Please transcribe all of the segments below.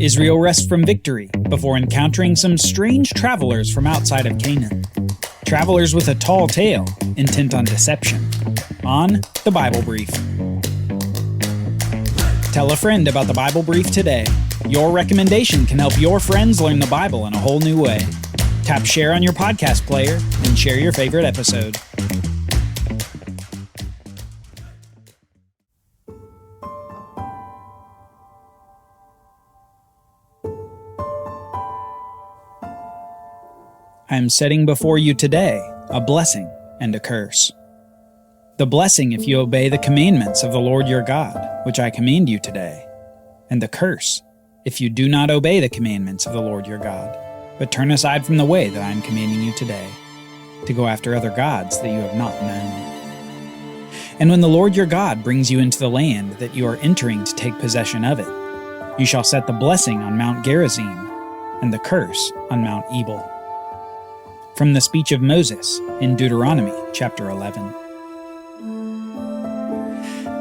Israel rests from victory before encountering some strange travelers from outside of Canaan. Travelers with a tall tale, intent on deception. On the Bible Brief. Tell a friend about the Bible Brief today. Your recommendation can help your friends learn the Bible in a whole new way. Tap share on your podcast player and share your favorite episode. I am setting before you today a blessing and a curse. The blessing if you obey the commandments of the Lord your God, which I command you today, and the curse if you do not obey the commandments of the Lord your God, but turn aside from the way that I am commanding you today, to go after other gods that you have not known. And when the Lord your God brings you into the land that you are entering to take possession of it, you shall set the blessing on Mount Gerizim and the curse on Mount Ebal. From the speech of Moses in Deuteronomy chapter 11.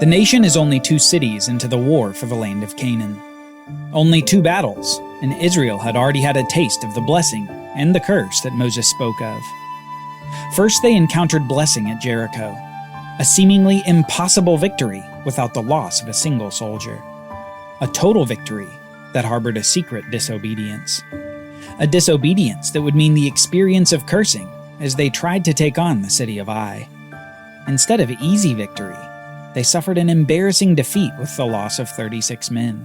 The nation is only 2 cities into the war for the land of Canaan. Only 2 battles, and Israel had already had a taste of the blessing and the curse that Moses spoke of. First they encountered blessing at Jericho, a seemingly impossible victory without the loss of a single soldier. A total victory that harbored a secret disobedience. A disobedience that would mean the experience of cursing as they tried to take on the city of Ai. Instead of easy victory, they suffered an embarrassing defeat with the loss of 36 men.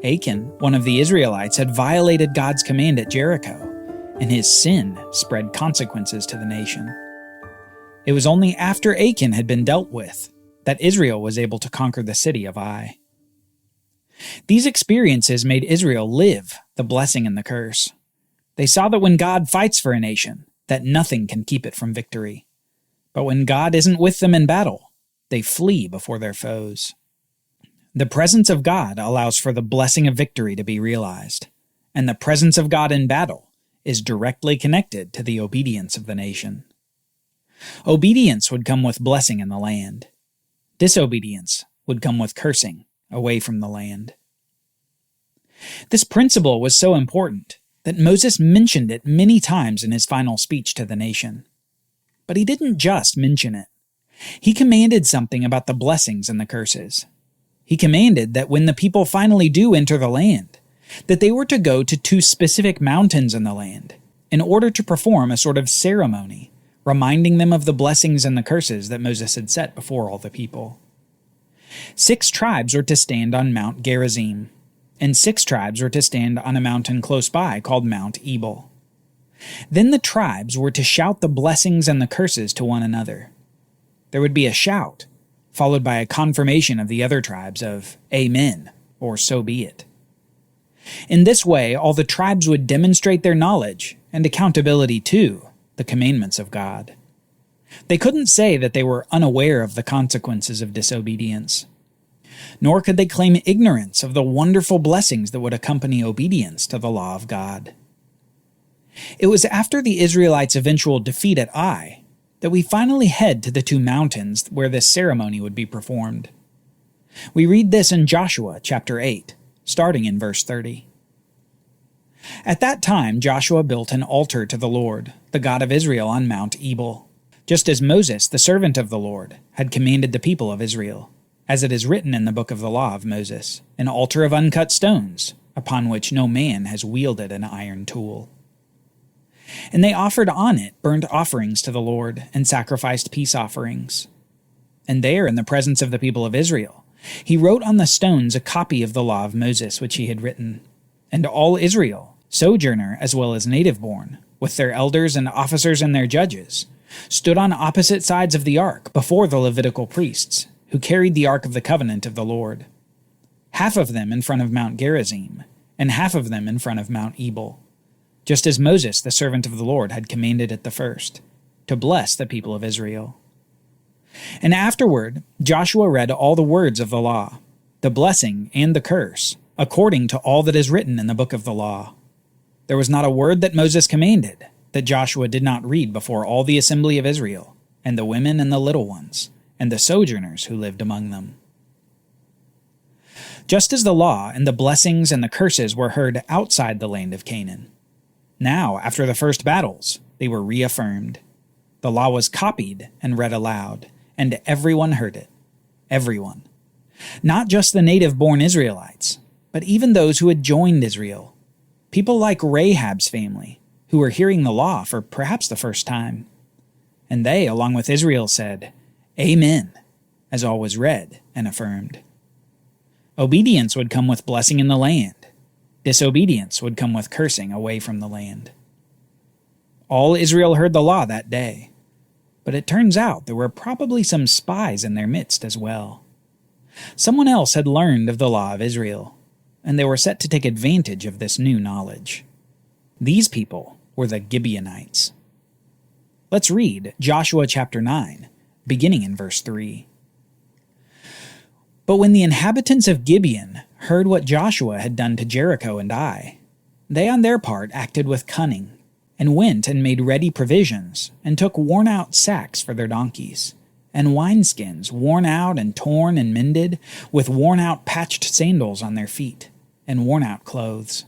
Achan, one of the Israelites, had violated God's command at Jericho, and his sin spread consequences to the nation. It was only after Achan had been dealt with that Israel was able to conquer the city of Ai. These experiences made Israel live the blessing and the curse. They saw that when God fights for a nation, that nothing can keep it from victory. But when God isn't with them in battle, they flee before their foes. The presence of God allows for the blessing of victory to be realized, and the presence of God in battle is directly connected to the obedience of the nation. Obedience would come with blessing in the land. Disobedience would come with cursing away from the land. This principle was so important that Moses mentioned it many times in his final speech to the nation. But he didn't just mention it. He commanded something about the blessings and the curses. He commanded that when the people finally do enter the land, that they were to go to 2 specific mountains in the land in order to perform a sort of ceremony, reminding them of the blessings and the curses that Moses had set before all the people. 6 tribes were to stand on Mount Gerizim, and 6 tribes were to stand on a mountain close by called Mount Ebal. Then the tribes were to shout the blessings and the curses to one another. There would be a shout, followed by a confirmation of the other tribes of Amen, or so be it. In this way, all the tribes would demonstrate their knowledge and accountability to the commandments of God. They couldn't say that they were unaware of the consequences of disobedience, nor could they claim ignorance of the wonderful blessings that would accompany obedience to the law of God. It was after the Israelites' eventual defeat at Ai that we finally head to the 2 mountains where this ceremony would be performed. We read this in Joshua chapter 8, starting in verse 30. At that time Joshua built an altar to the Lord, the God of Israel, on Mount Ebal, just as Moses, the servant of the Lord, had commanded the people of Israel, as it is written in the book of the law of Moses, an altar of uncut stones, upon which no man has wielded an iron tool. And they offered on it burnt offerings to the Lord, and sacrificed peace offerings. And there, in the presence of the people of Israel, he wrote on the stones a copy of the law of Moses which he had written. And all Israel, sojourner as well as native-born, with their elders and officers and their judges, stood on opposite sides of the ark before the Levitical priests, who carried the ark of the covenant of the Lord. Half of them in front of Mount Gerizim, and half of them in front of Mount Ebal, just as Moses, the servant of the Lord, had commanded at the first, to bless the people of Israel. And afterward Joshua read all the words of the law, the blessing and the curse, according to all that is written in the book of the law. There was not a word that Moses commanded that Joshua did not read before all the assembly of Israel, and the women and the little ones, and the sojourners who lived among them. just as the law and the blessings and the curses were heard outside the land of Canaan. Now, after the first battles, they were reaffirmed. The law was copied and read aloud, and everyone heard it. Everyone. Not just the native-born Israelites, but even those who had joined Israel. People like Rahab's family, who were hearing the law for perhaps the first time. And they, along with Israel, said, "Amen," as all was read and affirmed. Obedience would come with blessing in the land. Disobedience would come with cursing away from the land. All Israel heard the law that day, but it turns out there were probably some spies in their midst as well. Someone else had learned of the law of Israel, and they were set to take advantage of this new knowledge. These people were the Gibeonites. Let's read Joshua chapter 9, beginning in verse 3. But when the inhabitants of Gibeon heard what Joshua had done to Jericho and Ai, they on their part acted with cunning, and went and made ready provisions, and took worn-out sacks for their donkeys, and wineskins worn out and torn and mended, with worn-out patched sandals on their feet, and worn-out clothes.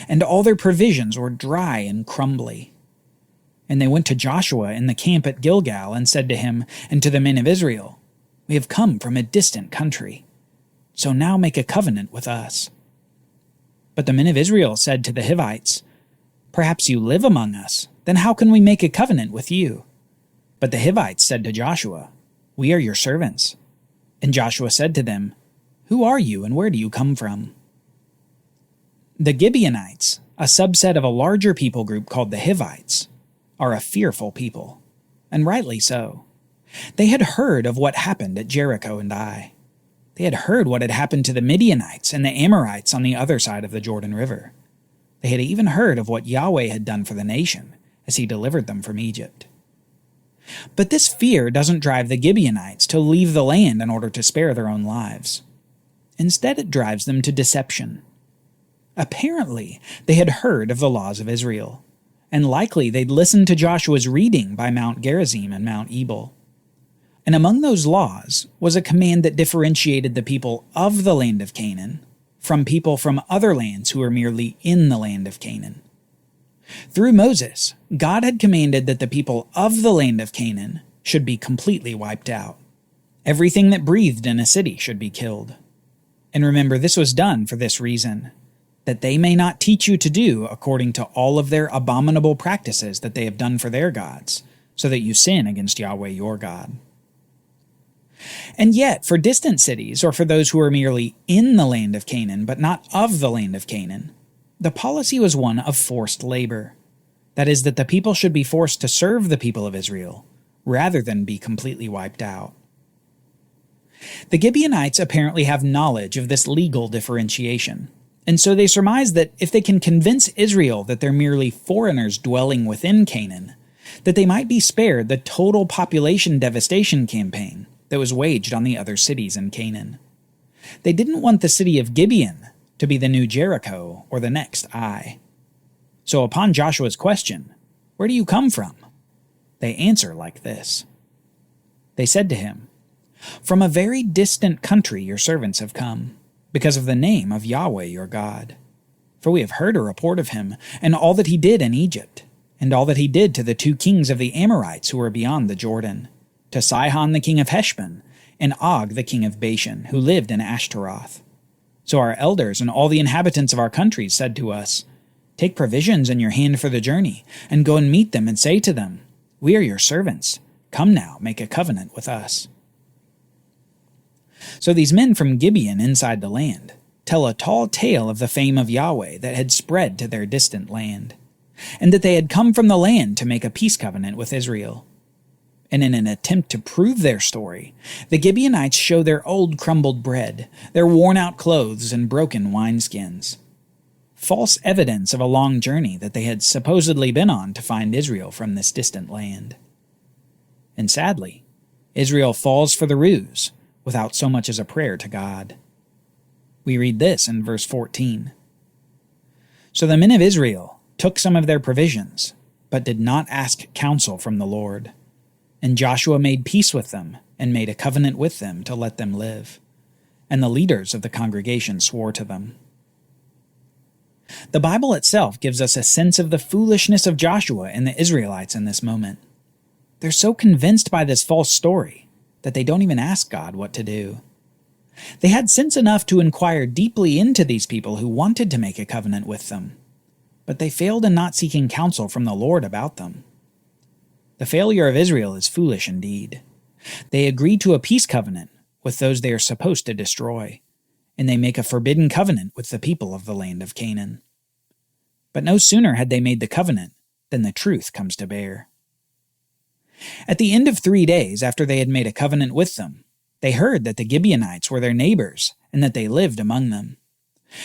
And all their provisions were dry and crumbly. And they went to Joshua in the camp at Gilgal, and said to him and to the men of Israel, "We have come from a distant country, so now make a covenant with us." But the men of Israel said to the Hivites, "Perhaps you live among us, then how can we make a covenant with you?" But the Hivites said to Joshua, "We are your servants." And Joshua said to them, "Who are you, and where do you come from?" The Gibeonites, a subset of a larger people group called the Hivites, are a fearful people, and rightly so. They had heard of what happened at Jericho and Ai. They had heard what had happened to the Midianites and the Amorites on the other side of the Jordan River. They had even heard of what Yahweh had done for the nation as he delivered them from Egypt. But this fear doesn't drive the Gibeonites to leave the land in order to spare their own lives. Instead, it drives them to deception. Apparently, they had heard of the laws of Israel, and likely they'd listened to Joshua's reading by Mount Gerizim and Mount Ebal. And among those laws was a command that differentiated the people of the land of Canaan from people from other lands who were merely in the land of Canaan. Through Moses, God had commanded that the people of the land of Canaan should be completely wiped out. Everything that breathed in a city should be killed. And remember, this was done for this reason, that they may not teach you to do according to all of their abominable practices that they have done for their gods, so that you sin against Yahweh your God. And yet, for distant cities, or for those who are merely in the land of Canaan, but not of the land of Canaan, the policy was one of forced labor. That is, that the people should be forced to serve the people of Israel, rather than be completely wiped out. The Gibeonites apparently have knowledge of this legal differentiation, and so they surmise that if they can convince Israel that they're merely foreigners dwelling within Canaan, that they might be spared the total population devastation campaign that was waged on the other cities in Canaan. They didn't want the city of Gibeon to be the new Jericho or the next Ai. So upon Joshua's question, "Where do you come from?" they answer like this. They said to him, "From a very distant country your servants have come, because of the name of Yahweh your God. For we have heard a report of him, and all that he did in Egypt, and all that he did to the 2 kings of the Amorites who were beyond the Jordan, to Sihon the king of Heshbon, and Og the king of Bashan, who lived in Ashtaroth. So our elders and all the inhabitants of our countries said to us, 'Take provisions in your hand for the journey, and go and meet them, and say to them, We are your servants. Come now, make a covenant with us.'" So these men from Gibeon inside the land tell a tall tale of the fame of Yahweh that had spread to their distant land, and that they had come from the land to make a peace covenant with Israel. And in an attempt to prove their story, the Gibeonites show their old crumbled bread, their worn-out clothes, and broken wineskins. False evidence of a long journey that they had supposedly been on to find Israel from this distant land. And sadly, Israel falls for the ruse without so much as a prayer to God. We read this in verse 14. "So the men of Israel took some of their provisions, but did not ask counsel from the Lord. And Joshua made peace with them, and made a covenant with them to let them live. and the leaders of the congregation swore to them. The Bible itself gives us a sense of the foolishness of Joshua and the Israelites in this moment. They're so convinced by this false story that they don't even ask God what to do. They had sense enough to inquire deeply into these people who wanted to make a covenant with them, but they failed in not seeking counsel from the Lord about them. The failure of Israel is foolish indeed. They agree to a peace covenant with those they are supposed to destroy, and they make a forbidden covenant with the people of the land of Canaan. But no sooner had they made the covenant than the truth comes to bear. At the end of 3 days after they had made a covenant with them, they heard that the Gibeonites were their neighbors and that they lived among them.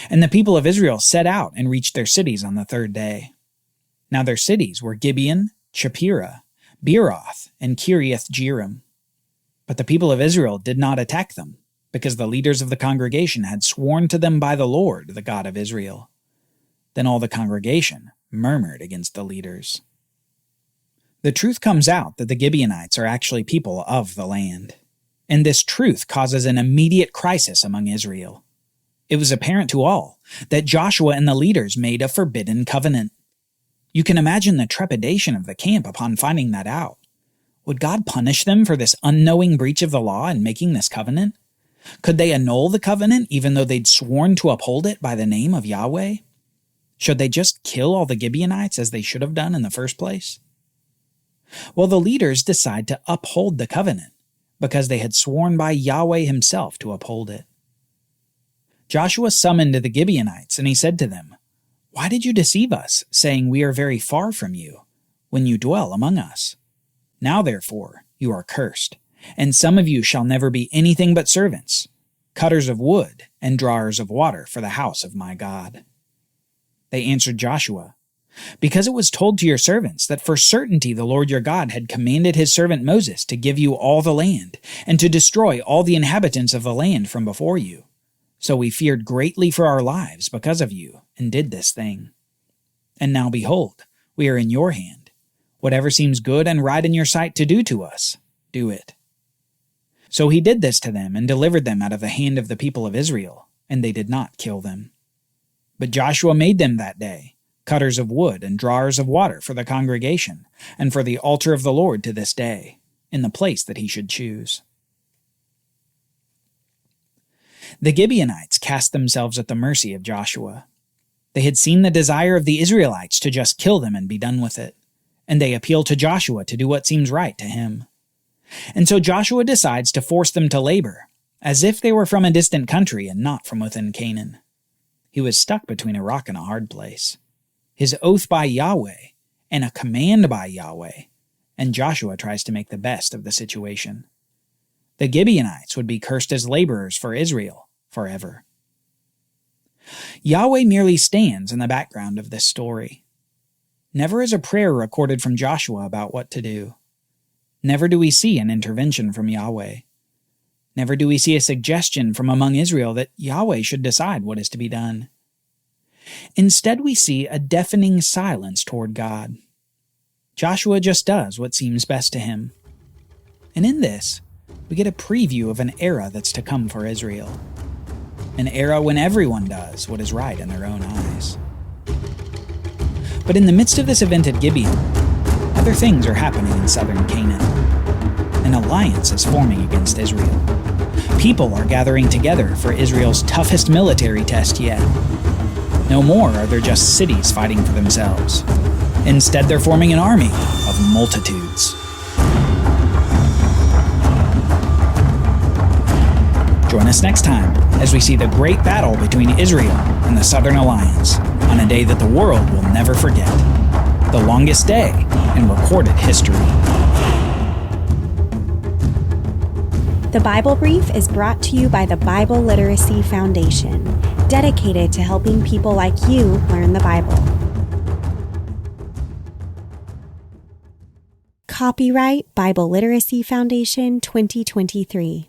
And the people of Israel set out and reached their cities on the 3rd day. Now their cities were Gibeon, Chephirah, Beeroth, and Kiriath Jearim. But the people of Israel did not attack them, because the leaders of the congregation had sworn to them by the Lord, the God of Israel. Then all the congregation murmured against the leaders. The truth comes out that the Gibeonites are actually people of the land, and this truth causes an immediate crisis among Israel. It was apparent to all that Joshua and the leaders made a forbidden covenant. You can imagine the trepidation of the camp upon finding that out. Would God punish them for this unknowing breach of the law in making this covenant? Could they annul the covenant even though they'd sworn to uphold it by the name of Yahweh? Should they just kill all the Gibeonites as they should have done in the first place? Well, the leaders decide to uphold the covenant because they had sworn by Yahweh himself to uphold it. Joshua summoned the Gibeonites, and he said to them, "Why did you deceive us, saying we are very far from you, when you dwell among us? Now therefore you are cursed, and some of you shall never be anything but servants, cutters of wood and drawers of water for the house of my God." They answered Joshua, "Because it was told to your servants that for certainty the Lord your God had commanded his servant Moses to give you all the land, and to destroy all the inhabitants of the land from before you. So we feared greatly for our lives because of you, and did this thing. And now behold, we are in your hand. Whatever seems good and right in your sight to do to us, do it." So he did this to them, and delivered them out of the hand of the people of Israel, and they did not kill them. But Joshua made them that day cutters of wood and drawers of water for the congregation, and for the altar of the Lord to this day, in the place that he should choose. The Gibeonites cast themselves at the mercy of Joshua. They had seen the desire of the Israelites to just kill them and be done with it, and they appeal to Joshua to do what seems right to him. And so Joshua decides to force them to labor, as if they were from a distant country and not from within Canaan. He was stuck between a rock and a hard place. His oath by Yahweh and a command by Yahweh, and Joshua tries to make the best of the situation. The Gibeonites would be cursed as laborers for Israel forever. Yahweh merely stands in the background of this story. Never is a prayer recorded from Joshua about what to do. Never do we see an intervention from Yahweh. Never do we see a suggestion from among Israel that Yahweh should decide what is to be done. Instead, we see a deafening silence toward God. Joshua just does what seems best to him. And in this, we get a preview of an era that's to come for Israel. An era when everyone does what is right in their own eyes. But in the midst of this event at Gibeon, other things are happening in southern Canaan. An alliance is forming against Israel. People are gathering together for Israel's toughest military test yet. No more are there just cities fighting for themselves. Instead, they're forming an army of multitudes. Join us next time as we see the great battle between Israel and the Southern Alliance on a day that the world will never forget. The longest day in recorded history. The Bible Brief is brought to you by the Bible Literacy Foundation, dedicated to helping people like you learn the Bible. Copyright Bible Literacy Foundation 2023.